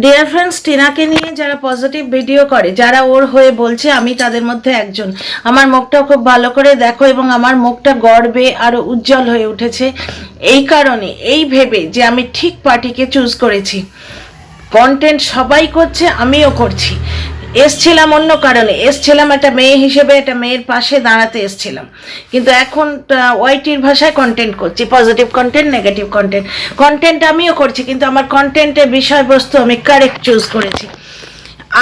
Dear friends, টিনাকে নিয়ে যারা positive video করে, যারা ওর হয়ে বলছে, আমি তাদের মধ্যে একজন। আমার মুখটা খুব ভালো করে দেখো এবং আমার মুখটা গর্বে আরো উজ্জ্বল হয়ে উঠেছে এই কারণে, এই ভেবে যে আমি ঠিক পার্টিকে চুজ করেছি। কন্টেন্ট সবাই করছে, আমিও করছি। এসছিলাম অন্য কারণে, এসছিলাম একটা মেয়ে হিসেবে, একটা মেয়ের পাশে দাঁড়াতে এসছিলাম, কিন্তু এখন ওয়াইটির ভাষায় কন্টেন্ট করছি। Positive content, negative content, content আমিও করছি, কিন্তু আমার কন্টেন্টের বিষয়বস্তু আমি কারেক্ট চুজ করেছি।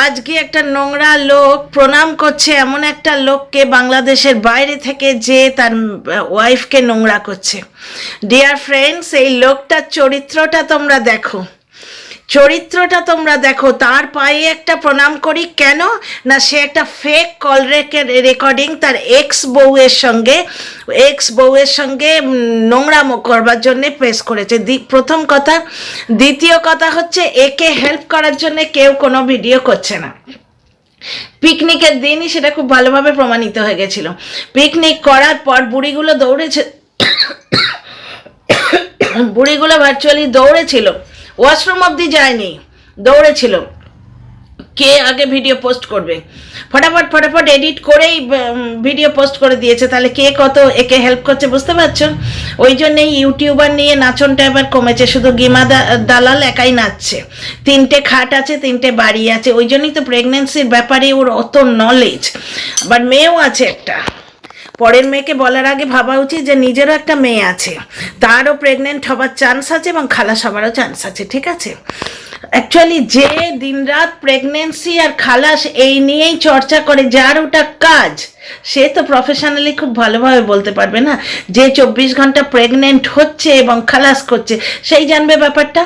আজকে একটা নোংরা লোক প্রণাম করছে এমন একটা লোককে বাংলাদেশের বাইরে থেকে, যে তার ওয়াইফকে নোংরা করছে। ডিয়ার ফ্রেন্ডস, এই লোকটার চরিত্রটা তোমরা দেখো, চরিত্রটা তোমরা দেখো। তার পায়ে একটা প্রণাম করি কেন না, সে একটা ফেক কল রেকর্ডিং তার এক্স বউয়ের সঙ্গে নোংরামো করবার জন্য পেশ করেছে। প্রথম কথা। দ্বিতীয় কথা হচ্ছে, একে হেল্প করার জন্য কেউ কোনো ভিডিও করছে না। পিকনিকের দিনই সেটা খুব ভালোভাবে প্রমাণিত হয়ে গেছিল। পিকনিক করার পর বুড়িগুলো দৌড়েছে, বুড়িগুলো ভার্চুয়ালি দৌড়েছিল, ওয়াশরুম অবধি যায়নি, দৌড়েছিল কে আগে ভিডিও পোস্ট করবে। ফটাফট এডিট করেই ভিডিও পোস্ট করে দিয়েছে। তাহলে কে কত একে হেল্প করছে বুঝতে পারছো? ওই জন্যেই ইউটিউবার নিয়ে নাচনটা এবার কমেছে, শুধু গিমা দালাল একাই নাচছে। 3টে খাট আছে, 3টে বাড়ি আছে, ওই জন্যই তো প্রেগনেন্সির ব্যাপারে ওর অত নলেজ। আবার মেয়েও আছে একটা। পরের মেয়েকে বলার আগে ভাবা উচিত যে নিজেরও একটা মেয়ে আছে, তারও প্রেগনেন্ট হবার চান্স আছে এবং খালাস হবারও চান্স আছে, ঠিক আছে? অ্যাকচুয়ালি যে দিনরাত প্রেগনেন্সি আর খালাস এই নিয়েই চর্চা করে, যার ওটা কাজ, সে তো প্রফেশনালি খুব ভালোভাবে বলতে পারবে না। যে 24 ঘন্টা প্রেগনেন্ট হচ্ছে এবং খালাস করছে, সেই জানবে ব্যাপারটা।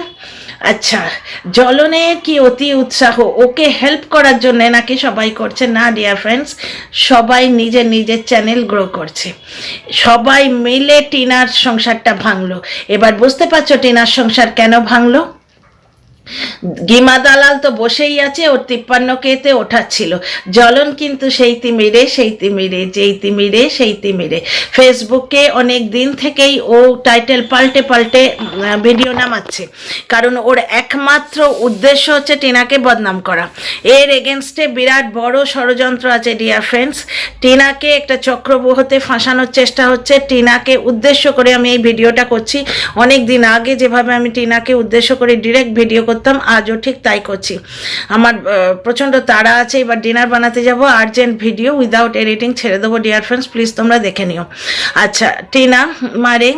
আচ্ছা, জ্বলনের কি অতি উৎসাহ, ওকে হেল্প করার জন্য নাকি সবাই করছে? না ডিয়ার ফ্রেন্ডস, সবাই নিজের নিজের চ্যানেল গ্রো করছে। সবাই মিলে টিনার সংসারটা ভাঙলো। এবার বুঝতে পারছো টিনার সংসার কেন ভাঙলো? গিমা দালাল তো বসেই আছে, ওর 53K-তে ওঠাচ্ছিল। জ্বলন কিন্তু সেই তিমিরে সেই তিমিরে ফেসবুকে অনেক দিন থেকেই ও টাইটেল পাল্টে ভিডিও নামাচ্ছে, কারণ ওর একমাত্র উদ্দেশ্য হচ্ছে টিনাকে বদনাম করা। এর এগেনস্টে বিরাট বড় ষড়যন্ত্র আছে ডিয়ার ফ্রেন্ডস। টিনাকে একটা চক্রব্যূহতে ফাঁসানোর চেষ্টা হচ্ছে। টিনাকে উদ্দেশ্য করে আমি এই ভিডিওটা করছি। অনেক দিন আগে যেভাবে আমি টিনাকে উদ্দেশ্য করে ডিরেক্ট ভিডিও করতাম, আজও ঠিক তাই করছি। আমার প্রচণ্ড তাড়া আছে, এবার ডিনার বানাতে যাব, আর্জেন্ট ভিডিও উইদাউট এডিটিং ছেড়ে দেবো ডিয়ার ফ্রেন্ডস, প্লিজ তোমরা দেখে নিও। আচ্ছা, টিনা মারে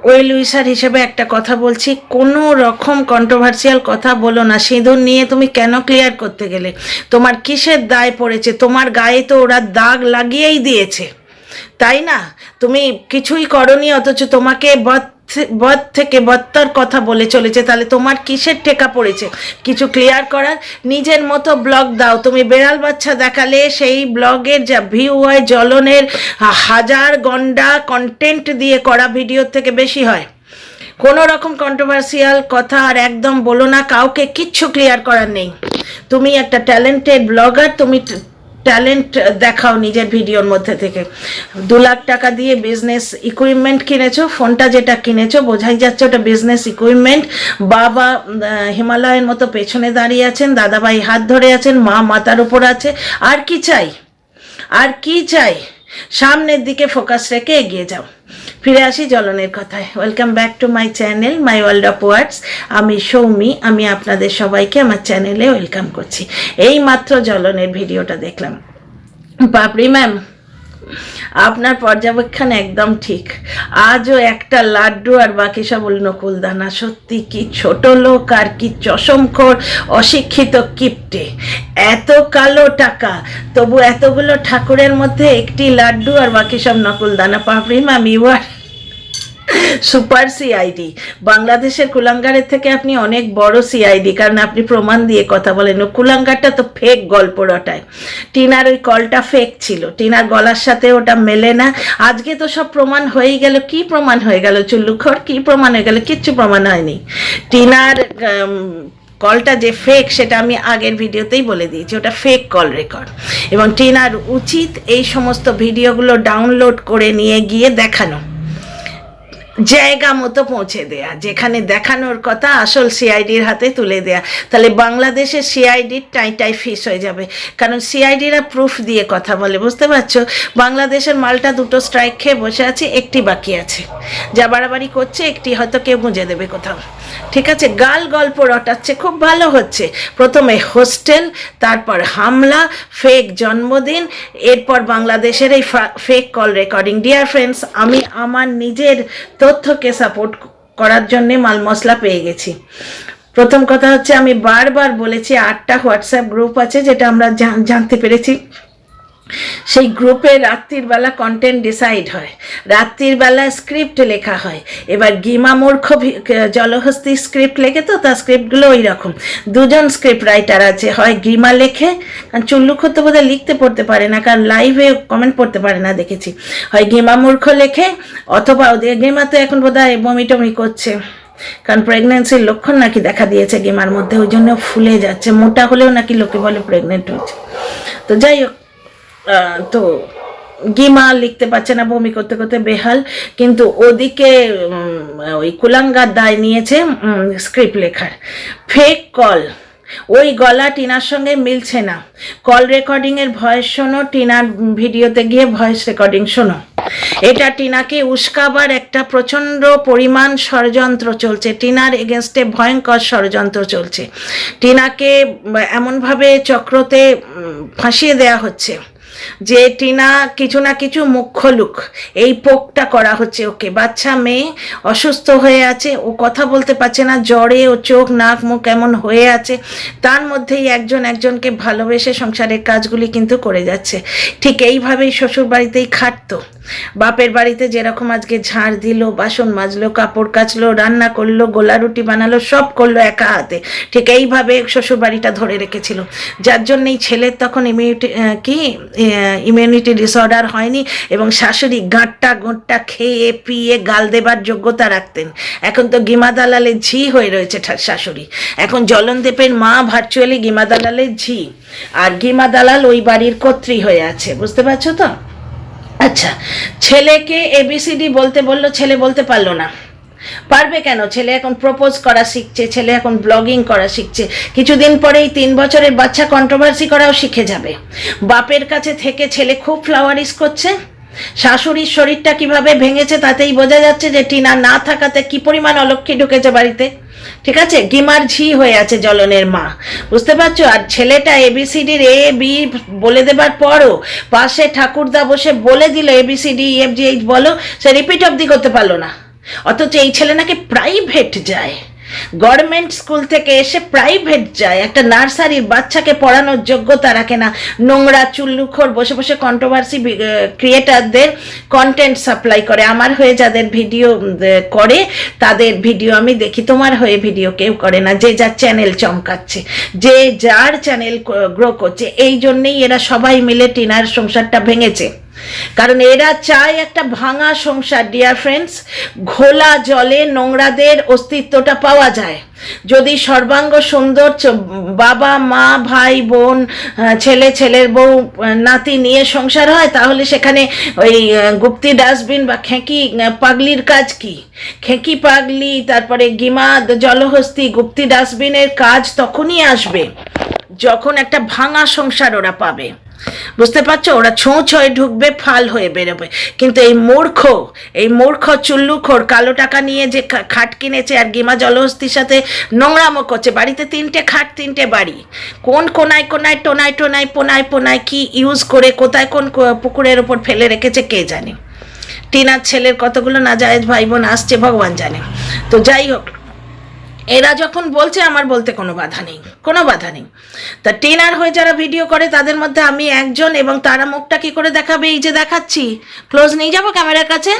ওয়েল উইসার হিসেবে একটা কথা বলছি, কোনো রকম কন্ট্রোভার্সিয়াল কথা বলো না। সিঁদুর নিয়ে তুমি কেন ক্লিয়ার করতে গেলে? তোমার কিসের দায় পড়েছে? তোমার গায়ে তো ওরা দাগ লাগিয়েই দিয়েছে, তাই না? তুমি কিছুই করনি, অথচ তোমাকে বদ থেকে বত্তর কথা বলে চলেছে। তাহলে তোমার কিসের টেকা পড়েছে কিছু ক্লিয়ার করার? নিজের মতো ব্লগ দাও। তুমি বেড়াল বাচ্চা দেখালে সেই ব্লগের যা ভিউ হয়, জ্বলনের 1000 গন্ডা কন্টেন্ট দিয়ে করা ভিডিওর থেকে বেশি হয়। কোনো রকম কন্ট্রোভার্সিয়াল কথা আর একদম বলো না, কাউকে কিচ্ছু ক্লিয়ার করার নেই। তুমি একটা ট্যালেন্টেড ব্লগার, তুমি ট্যালেন্ট দেখাও নিজের ভিডিওর মধ্যে থেকে। 2 লাখ টাকা দিয়ে বিজনেস ইকুইপমেন্ট কিনেছো, ফোনটা যেটা কিনেছো বোঝাই যাচ্ছে ওটা বিজনেস ইকুইপমেন্ট। বাবা হিমালয়ের মতো পেছনে দাঁড়িয়ে আছেন, দাদাভাই হাত ধরে আছেন, মা মাথার উপর আছে। আর কি চাই? আর কি চাই? সামনের দিকে ফোকাস রেখে এগিয়ে যাও। ফিরে আসি জ্বলনের কথায়। Welcome back to my channel, my world of words. আমি সৌমি, আমি আপনাদের সবাইকে আমার চ্যানেলে ওয়েলকাম করছি। এই মাত্র জ্বলনের ভিডিওটা দেখলাম। পাপড়ি ম্যাম, আপনার পর্যবেক্ষণ একদম ঠিক। আজও একটা লাড্ডু আর বাকি সব নকুলদানা। সত্যি কি ছোট লোক আর কি চশমখোর অশিক্ষিত কিপটে। এত কালো টাকা, তবু এতগুলো ঠাকুরের মধ্যে একটি লাড্ডু আর বাকি সব নকুলদানা। Papri ma'am, you are super CID. বাংলাদেশের কুলাঙ্গারের থেকে আপনি অনেক বড় সিআইডি, কারণ আপনি প্রমাণ দিয়ে কথা বলেন। কুলাঙ্গারটা তো ফেক গল্প রটায়। টিনার ওই কলটা ফেক ছিল, টিনার গলার সাথে ওটা মেলে না। আজকে তো সব প্রমাণ হয়েই গেল। কি প্রমাণ হয়ে গেল চুল্লুখর? কি প্রমাণ হয়ে গেল? কিচ্ছু প্রমাণ হয়নি। টিনার কলটা যে ফেক সেটা আমি আগের ভিডিওতেই বলে দিয়েছি, ওটা ফেক কল রেকর্ড। এবং টিনার উচিত এই সমস্ত ভিডিওগুলো ডাউনলোড করে নিয়ে গিয়ে দেখানো। জায়গা মতো পৌঁছে দেয়া, যেখানে দেখানোর কথা আসল সিআইডির হাতে তুলে দেয়া। তাহলে বাংলাদেশের সিআইডির টাই ফিস হয়ে যাবে, কারণ সিআইডিরা প্রুফ দিয়ে কথা বলে, বুঝতে পারছো? বাংলাদেশের মালটা দুটো স্ট্রাইক খেয়ে বসে আছে, একটি বাকি আছে, যা বাড়াবাড়ি করছে একটি হয়তো কেউ গুঁজে দেবে কোথাও, ঠিক আছে? গাল গল্প রটাচ্ছে, খুব ভালো হচ্ছে। প্রথমে হোস্টেল, তারপর হামলা, ফেক জন্মদিন, এরপর বাংলাদেশের এই fake call recording. Dear friends, আমি আমার নিজের তথ্যকে সাপোর্ট করার জন্যে মাল মশলা পেয়ে গেছি। প্রথম কথা হচ্ছে, আমি বারবার বলেছি 8টা হোয়াটসঅ্যাপ গ্রুপ আছে, যেটা আমরা জানতে পেরেছি। সেই গ্রুপে রাত্রির বেলা কন্টেন্ট ডিসাইড হয়, রাত্রির বেলা স্ক্রিপ্ট লেখা হয়। এবার গিমা মূর্খ জলহস্তি স্ক্রিপ্ট লেখে, তো তার স্ক্রিপ্টগুলো ওই রকম। দুজন স্ক্রিপ্ট রাইটার আছে, হয় গিমা লেখে, কারণ চুল্লুখর তো বোধহয় লিখতে পড়তে পারে না, কারণ লাইভে কমেন্ট পড়তে পারে না দেখেছি, হয় গিমা মূর্খ লেখে, অথবা ওদের গিমা তো এখন বোধহয় বমি টমি করছে, কারণ প্রেগনেন্সির লক্ষণ নাকি দেখা দিয়েছে গিমার মধ্যে, ওই জন্য ফুলে যাচ্ছে, মোটা হলেও নাকি লোকে বলে প্রেগনেন্ট হয়েছে। তো যাই হোক, তো গিমা লিখতে পারছে না, বমি করতে করতে বেহাল, কিন্তু ওদিকে ওই কুলাঙ্গার দায় নিয়েছে স্ক্রিপ্ট লেখার। ফেক কল, ওই গলা টিনার সঙ্গে মিলছে না, কল রেকর্ডিংয়ের ভয়েস শোনো, টিনার ভিডিওতে গিয়ে ভয়েস রেকর্ডিং শোনো। এটা টিনাকে উস্কাবার একটা প্রচণ্ড পরিমাণ ষড়যন্ত্র চলছে, টিনার এগেনস্টে ভয়ঙ্কর ষড়যন্ত্র চলছে। টিনাকে এমনভাবে চক্রতে ফাঁসিয়ে দেয়া হচ্ছে যে টিনা কিছু না কিছু মুখ খুলুক, এই পোকটা করা হচ্ছে ওকে। বাচ্চা মেয়ে অসুস্থ হয়ে আছে, ও কথা বলতে পারছে না, জ্বরে ও চোখ নাক মুখ এমন হয়ে আছে, তার মধ্যেই একজন একজনকে ভালোবেসে সংসারের কাজগুলি কিন্তু করে যাচ্ছে। ঠিক এইভাবেই শ্বশুর বাড়িতেই খাটতো, বাপের বাড়িতে যেরকম আজকে ঝাড় দিল, বাসন মাজলো, কাপড় কাচলো, রান্না করলো, গোলা রুটি বানালো, সব করলো একা হাতে, ঠিক এইভাবে শ্বশুর বাড়িটা ধরে রেখেছিল, যার জন্যই ছেলের তখন ইমিউনিটি ডিসঅর্ডার হয়নি, এবং শাশুড়ি গাঁটটা খেয়ে পিয়ে গাল দেবার যোগ্যতা রাখতেন। এখন তো গিমা দালালের ঝি হয়ে রয়েছে শাশুড়ি, এখন জলনদেবের মা ভার্চুয়ালি গিমা দালালের ঝি, আর গিমা দালাল ওই বাড়ির কর্ত্রী হয়ে আছে, বুঝতে পারছো তো? আচ্ছা, ছেলেকে এবিসিডি বলতে বললো, ছেলে বলতে পারলো না। পারবে কেন? ছেলে এখন প্রপোজ করা শিখছে, ছেলে এখন ব্লগিং করা শিখছে, কিছুদিন পরেই 3 বছরের বাচ্চা কন্ট্রোভার্সি করাও শিখে যাবে। বাপের কাছে থেকে ছেলে খুব ফ্লাওয়ারিশ করছে, শাশুড়ির শরীরটা কিভাবে ভেঙেছে তাতেই বোঝা যাচ্ছে যে টিনা না থাকাতে কি পরিমাণ অলক্ষী ঢুকেছে বাড়িতে, ঠিক আছে? গিমার ঝি হয়ে আছে জলনের মা, বুঝতে পারছো? আর ছেলেটা এবিসিডির এ বি বলে দেবার পরও পাশে ঠাকুরদা বসে বলে দিল এবিসিডি EFGH বলো, সে রিপিট অবধি করতে পারলো না। অথচ এই ছেলে নাকি প্রাইভেট যায়, গভর্নমেন্ট স্কুল থেকে এসে প্রাইভেট যায়, একটা নার্সারির বাচ্চাকে পড়ানোর যোগ্যতা রাখে না। নোংরা চুল্লুখোর বসে বসে কন্ট্রোভার্সি ক্রিয়েটারদের কন্টেন্ট সাপ্লাই করে, আমার হয়ে যাদের ভিডিও করে তাদের ভিডিও আমি দেখি, তোমার হয়ে ভিডিও কেউ করে না, যে যার চ্যানেল চমকাচ্ছে, যে যার চ্যানেল গ্রো করছে। এই জন্যেই এরা সবাই মিলে টিনার সংসারটা ভেঙেছে, কারণ এরা চায় একটা ভাঙা সংসার। ডিয়ার ফ্রেন্ডস, ঘোলা জলে নোংরাদের অস্তিত্বটা পাওয়া যায়। যদি সর্বাঙ্গ সুন্দর বাবা মা ভাই বোন ছেলে ছেলের বউ নাতি নিয়ে সংসার হয়, তাহলে সেখানে ওই গুপ্তি ডাস্টবিন বা খেঁকি পাগলির কাজ কি? খেঁকি পাগলি, তারপরে গিমা জলহস্তি, গুপ্তি ডাস্টবিনের কাজ তখনই আসবে যখন একটা ভাঙা সংসার ওরা পাবে, বুঝতে পারছো? ওরা ছোঁচ হয়ে ঢুকবে, ফাল হয়ে বেরোবে। কিন্তু এই মূর্খ চুল্লুখোর কালো টাকা নিয়ে যে খাট কিনেছে আর গিমা জলহস্তির সাথে নোংরামো করছে, বাড়িতে 3টে খাট 3টে বাড়ি, কোন কোনায় কোনায় টোনায় টোনায় পোনায় পোনায় কি ইউজ করে কোথায় কোন পুকুরের ওপর ফেলে রেখেছে কে জানে। টিনার ছেলের কতগুলো নাজায়েজ ভাই বোন আসছে ভগবান জানে। তো যাই হোক, এরা যখন বলছে আমার বলতে কোনো বাধা নেই। তা টিনার হয়ে যারা ভিডিও করে তাদের মধ্যে আমি একজন, এবং তারা মুখটা কি করে দেখাবে? এই যে দেখাচ্ছি, ক্লোজ নিয়ে যাবো ক্যামেরার কাছে,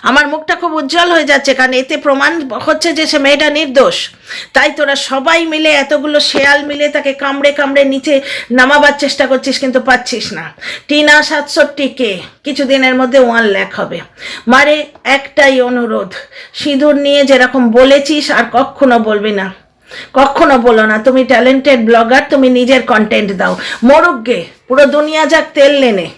আমার মুখটা খুব উজ্জ্বল হয়ে যাচ্ছে, কারণ এতে প্রমাণ হচ্ছে যে সে মেয়েটা নির্দোষ। তাই তোরা সবাই মিলে, এতগুলো শেয়াল মিলে তাকে কামড়ে কামড়ে নিচে নামাবার চেষ্টা করছিস, কিন্তু পাচ্ছিস না। টিনা 67K কিছুদিনের মধ্যে 1 লাখ হবে। মারে একটাই অনুরোধ, সিঁদুর নিয়ে যেরকম বলেছিস আর কখনো বলবি না, কখনো বলো না। তুমি ট্যালেন্টেড ব্লগার, তুমি নিজের কন্টেন্ট দাও, মরুক গে পুরো দুনিয়া যাক তেল লেনে,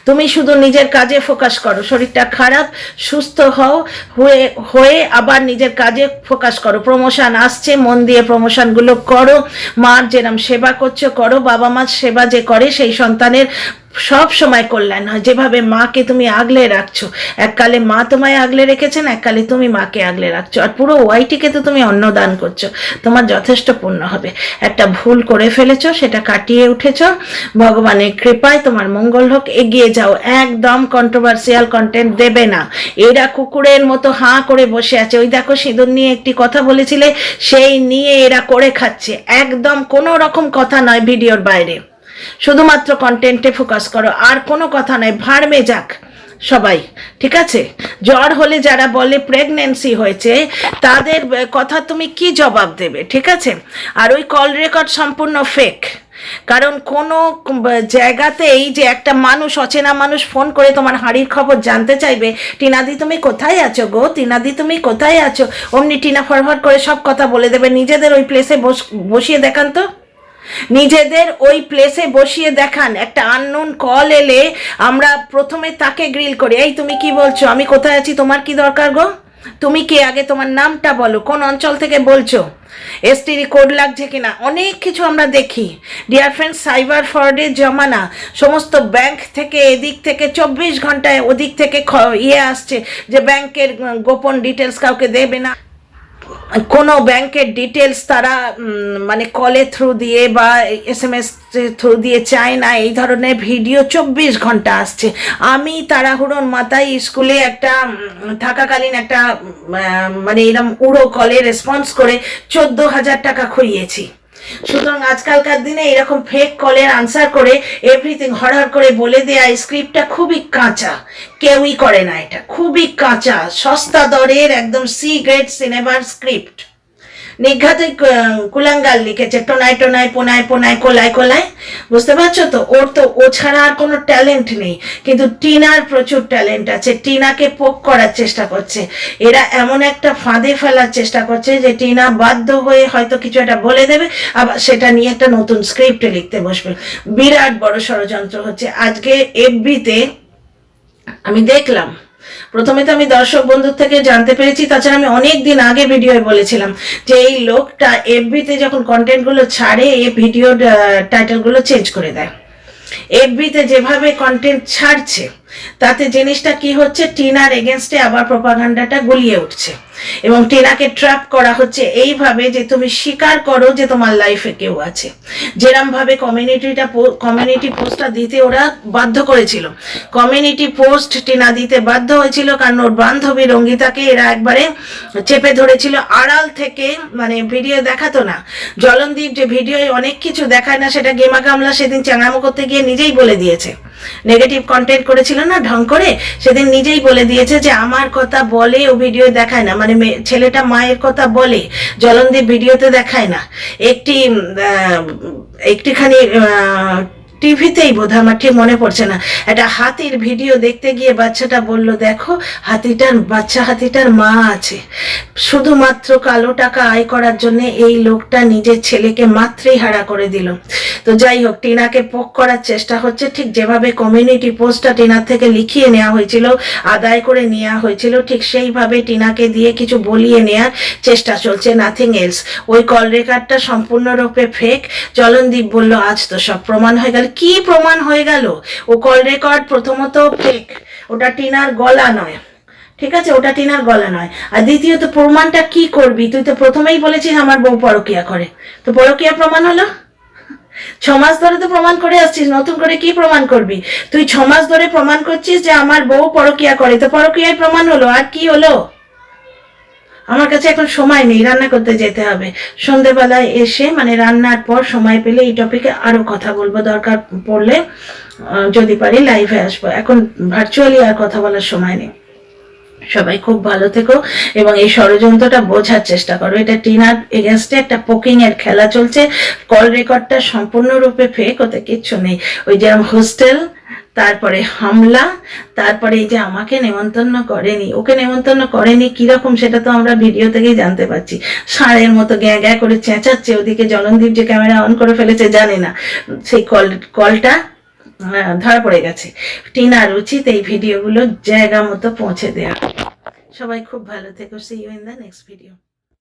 তুমি শুধু নিজের কাজে ফোকাস করো, শরীরটা খারাপ, সুস্থ হও, হয়ে হয়ে আবার নিজের কাজে ফোকাস করো। প্রমোশন আসছে, মন দিয়ে প্রমোশনগুলো করো, মার যেরম সেবা করছো করো। বাবা মার সেবা যে করে সেই সন্তানের সব সময় কল্যাণ হয়। যেভাবে মাকে তুমি আগলে রাখছো, এককালে মা তোমায় আগলে রেখেছেন, এককালে তুমি মাকে আগলে রাখছো, আর পুরো ওয়াইটিকে তো তুমি অন্নদান করছো, তোমার যথেষ্ট পূর্ণ হবে। একটা ভুল করে ফেলেছো, সেটা কাটিয়ে উঠেছো, ভগবানের কৃপায় তোমার মঙ্গল হোক, এগিয়ে যাও। একদম কন্ট্রোভার্সিয়াল কন্টেন্ট দেবে না। এরা কুকুরের মতো হাঁ করে বসে আছে। ওই দেখো সিঁদুর নিয়ে একটি কথা বলেছিলে, সেই নিয়ে এরা করে খাচ্ছে। একদম কোনো রকম কথা নয় ভিডিওর বাইরে, শুধুমাত্র কন্টেন্টে ফোকাস করো, আর কোনো কথা নয়। ভাড়মে যাক সবাই, ঠিক আছে? জ্বর হলে যারা বলে প্রেগনেন্সি হয়েছে, তাদের কথা তুমি কি জবাব দেবে, ঠিক আছে? আর ওই কল রেকর্ড সম্পূর্ণ ফেক। কারণ কোনো জায়গাতেই যে একটা মানুষ, অচেনা মানুষ ফোন করে তোমার হাঁড়ির খবর জানতে চাইবে, টিনাদি তুমি কোথায় আছো গো, টিনাদি তুমি কোথায় আছো, অমনি টিনা ফরওয়ার্ড করে সব কথা বলে দেবে। নিজেদের ওই প্লেসে বসিয়ে দেখান তো, নিজেদের ওই প্লেসে বসিয়ে দেখান। একটা আননোন কল এলে আমরা প্রথমে তাকে গ্রিল করি, এই তুমি কি বলছো, আমি কোথায় আছি, তোমার কি দরকার গো, তুমি কে, আগে তোমার নামটা বলো, কোন অঞ্চল থেকে বলছো, এসটিডি কোড লাগছে কিনা, অনেক কিছু আমরা দেখি। ডিয়ার ফ্রেন্ড, সাইবার ফ্রডের জমানা। সমস্ত ব্যাংক থেকে এদিক থেকে 24 ঘন্টায় ওদিক থেকে আসছে যে ব্যাংকের গোপন ডিটেলস কাউকে দেবে না। কোনো ব্যাংকের ডিটেলস তারা মানে কলের থ্রু দিয়ে বা SMS থ্রু দিয়ে চায় না, এই ধরনের ভিডিও 24 ঘন্টা আসছে। আমি তাড়াহুড়োর মাথায় স্কুলে একটা থাকাকালীন একটা মানে এরকম উড়ো কলে রেসপন্স করে 14,000 টাকা খুইয়েছি। সুতরাং আজকালকার দিনে এরকম ফেক কলের আনসার করে এভরিথিং হড়হড় করে বলে দেয়া, স্ক্রিপ্টটা খুবই কাঁচা, কেউই করে না এটা, খুবই কাঁচা, সস্তা দরের একদম সি গ্রেড সিনেমার স্ক্রিপ্ট। নিঘাতে কুলাঙ্গাল লিখেছে, টোনায় টোনায় পোনায় পোনায় কোলায় কোলায়, বুঝতে পারছো তো? ওর তো ও ছাড়া আর কোনো ট্যালেন্ট নেই, কিন্তু টিনার প্রচুর ট্যালেন্ট আছে। টিনাকে পোক করার চেষ্টা করছে এরা, এমন একটা ফাঁদে ফেলার চেষ্টা করছে যে টিনা বাধ্য হয়ে হয়তো কিছু একটা বলে দেবে, আবার সেটা নিয়ে একটা নতুন স্ক্রিপ্ট লিখতে বসবে। বিরাট বড় ষড়যন্ত্র হচ্ছে। আজকে এফবিতে আমি দেখলাম, প্রথমে তো আমি দর্শক বন্ধুর থেকে জানতে পেরেছি, তাছাড়া আমি অনেক দিন আগে ভিডিওয় বলেছিলাম যে এই লোকটা এফবিতে যখন কন্টেন্টগুলো ছাড়ে, এই ভিডিওর টাইটেলগুলো চেঞ্জ করে দেয়। এফবিতে যেভাবে কন্টেন্ট ছাড়ছে তাতে জিনিসটা কি হচ্ছে, টিনার এগেনস্টে আবার প্রপাগান্ডাটা গুলিয়ে উঠছে এবং টিনাকে ট্র্যাপ করা হচ্ছে এইভাবে যে তুমি স্বীকার করো যে তোমার লাইফে কেউ আছে। যেরম ভাবে কমিউনিটি পোস্টটা দিতে ওরা বাধ্য করেছিল, কমিউনিটি পোস্ট টিনা দিতে বাধ্য হয়েছিল কারণ ওর বান্ধবী রঙ্গিতাকে এরা একবারে চেপে ধরেছিল আড়াল থেকে, মানে ভিডিও দেখাতো না। জলনদীপ যে ভিডিওয় অনেক কিছু দেখায় না, সেটা গেমা কামলা সেদিন চ্যাংড়ামো করতে গিয়ে নিজেই বলে দিয়েছে। নেগেটিভ কন্টেন্ট করেছিল না ঢং করে, সেদিন নিজেই বলে দিয়েছে যে আমার কথা বলে, ও ভিডিও দেখায় না, মানে ছেলেটা মায়ের কথা বলে, জলনদীপ ভিডিওতে দেখায় না। একটিখানি টিভিতেই বোধ হয়, আমার ঠিক মনে পড়ছে না, একটা হাতির ভিডিও দেখতে গিয়ে বাচ্চাটা বলল, দেখো বাচ্চা হাতিটার মা আছে। শুধুমাত্র কালো টাকা আয় করার জন্য এই লোকটা নিজের ছেলেকে মাতৃহারা করে দিল। তো যাই হোক, টিনাকে পোক করার চেষ্টা হচ্ছে, ঠিক যেভাবে কমিউনিটি পোস্টটা টিনার থেকে লিখিয়ে নেওয়া হয়েছিল, আদায় করে নেওয়া হয়েছিল, ঠিক সেইভাবে টিনাকে দিয়ে কিছু বলিয়ে নেওয়ার চেষ্টা চলছে, নাথিং এলস। ওই কল রেকর্ডটা সম্পূর্ণরূপে ফেক। জলনদীপ বলল আজ তো সব প্রমাণ হয়ে গেল। কি প্রমাণ হয়ে গেল? ও কল রেকর্ড প্রথমত ফেক, ওটা টিনার গলা নয়, ঠিক আছে, ওটা টিনার গলা নয়। আর দ্বিতীয়ত প্রমাণটা কি করবি? তুই তো প্রথমেই বলেছিস আমার বউ পরকীয়া করে, তো পরকীয়া প্রমাণ হলো? 6 মাস ধরে তো প্রমাণ করে আসছিস, নতুন করে কি প্রমাণ করবি? তুই 6 মাস ধরে প্রমাণ করছিস যে আমার বউ পরকীয়া করে, তো পরকীয়ায় প্রমাণ হলো, আর কি হলো? আমার কাছে এখন সময় নেই, রান্না করতে যেতে হবে। সন্ধেবেলায় এসে মানে রান্নার পর সময় পেলে এই টপিকে আরো কথা বলবো, দরকার পড়লে যদি পারি লাইভে আসবো। এখন ভার্চুয়ালি আর কথা বলার সময় নেই। সবাই খুব ভালো থেকো এবং এই ষড়যন্ত্রটা বোঝার চেষ্টা করো। এটা টিনার এগেনস্টে একটা পোকিং এর খেলা চলছে। কল রেকর্ডটা সম্পূর্ণরূপে ফেক, ওতে কিচ্ছু নেই। ওই যেরকম হোস্টেল, তারপরে হামলা, তারপরে এই যে আমাকে নেমন্তন্ন করেনি, ওকে নেমন্তন্ন করেনি কিরকম সেটা তো আমরা ভিডিও থেকেই জানতে পারছি। ষাঁড়ের মতো গ্যাঁ গ্যাঁ করে চেঁচাচ্ছে, ওদিকে জলনদীপ যে ক্যামেরা অন করে ফেলেছে জানে না। সেই কলটা ধরা পড়ে গেছে। টিনার উচিত এই ভিডিওগুলো জায়গা মতো পৌঁছে দেওয়া। সবাই খুব ভালো থেকো। See you in the next video.